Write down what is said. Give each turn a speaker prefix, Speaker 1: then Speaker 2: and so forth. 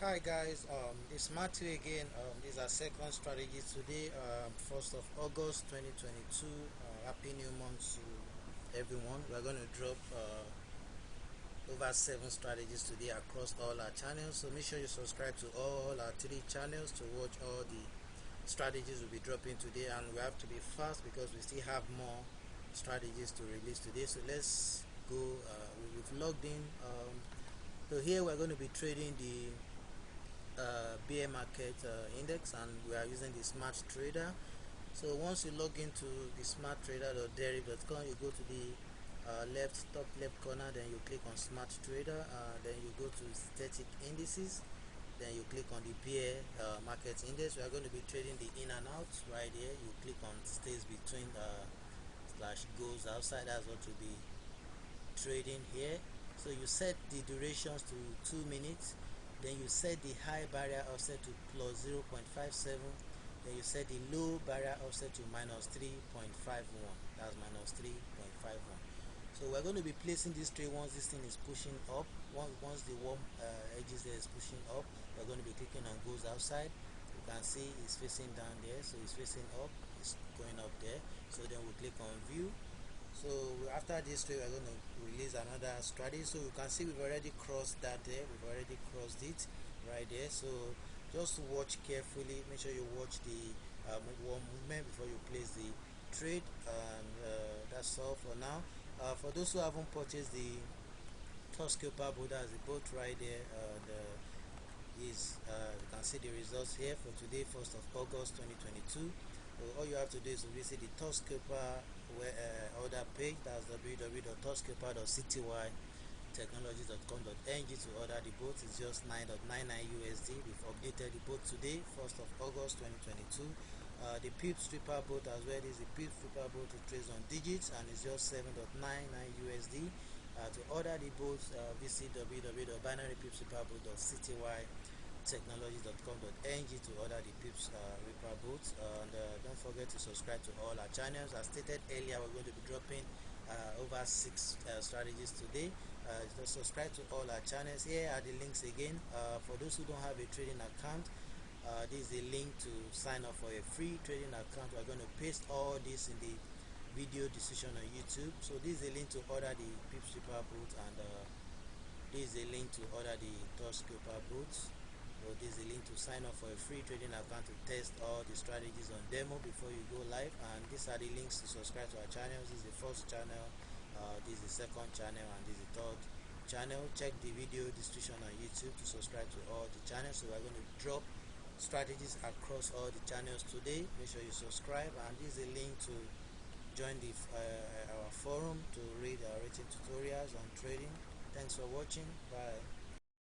Speaker 1: Hi guys, it's Matthew again. This is our second strategy today, 1st of August 2022. Happy new month to everyone. We're going to drop over 7 strategies today across all our channels, so make sure you subscribe to all our 3 channels to watch all the strategies we'll be dropping today. And we have to be fast because we still have more strategies to release today. So let's go. We've logged in. So here we're going to be trading the bear market index, and we are using the smart trader. So once you log into the smart trader deriv.com, you go to the top left corner, then you click on smart trader, then you go to static indices, then you click on the bear market index. We are going to be trading the in and out right here. You click on stays between slash goes outside. That's what will be trading here. So you set the durations to 2 minutes, then you set the high barrier offset to plus 0.57, then you set the low barrier offset to minus 3.51. That's minus 3.51. So we're going to be placing this trade once this thing is pushing up. Once the warm edges there is pushing up, we're going to be clicking on goes outside. You can see it's facing down there, so it's facing up, it's going up there. So then we'll click on view. So after this trade, we're going to release another strategy. So you can see we've already crossed that there. We've already crossed it right there. So just watch carefully. Make sure you watch the warm movement before you place the trade. And that's all for now. For those who haven't purchased the TOUCHSCALPER boat, that's the boat right there. You can see the results here for today, 1st of August 2022. So all you have to do is to visit the TOUCHSCALPER order page. That's www.touchscaper.ctytechnologies.com.ng to order the boat. It's just $9.99 USD. We've updated the boat today, 1st of August 2022. The PIPSREAPER boat as well is the PIPSREAPER boat. It trades on digits and it's just $7.99 USD. To order the boats, visit www.binarypipsreaper.ctytechnologies.com.ng to order the PIPSREAPER boats. And don't forget to subscribe to all our channels. As stated earlier, we're going to be dropping over 6 strategies today. Just subscribe to all our channels. Here are the links again. For those who don't have a trading account, this is a link to sign up for a free trading account. We're going to paste all this in the video description on YouTube. So this is a link to order the PIPSREAPER boot, and this is a link to order the TOUCHSCALPER boots. So this is a link to sign up for a free trading account to test all the strategies on demo before you go live. And these are the links to subscribe to our channels. This is the first channel, this is the second channel, and this is the third channel. Check the video description on YouTube to subscribe to all the channels. So we're going to drop strategies across all the channels today. Make sure you subscribe, and this is a link to join the our forum to read our written tutorials on trading. Thanks for watching. Bye.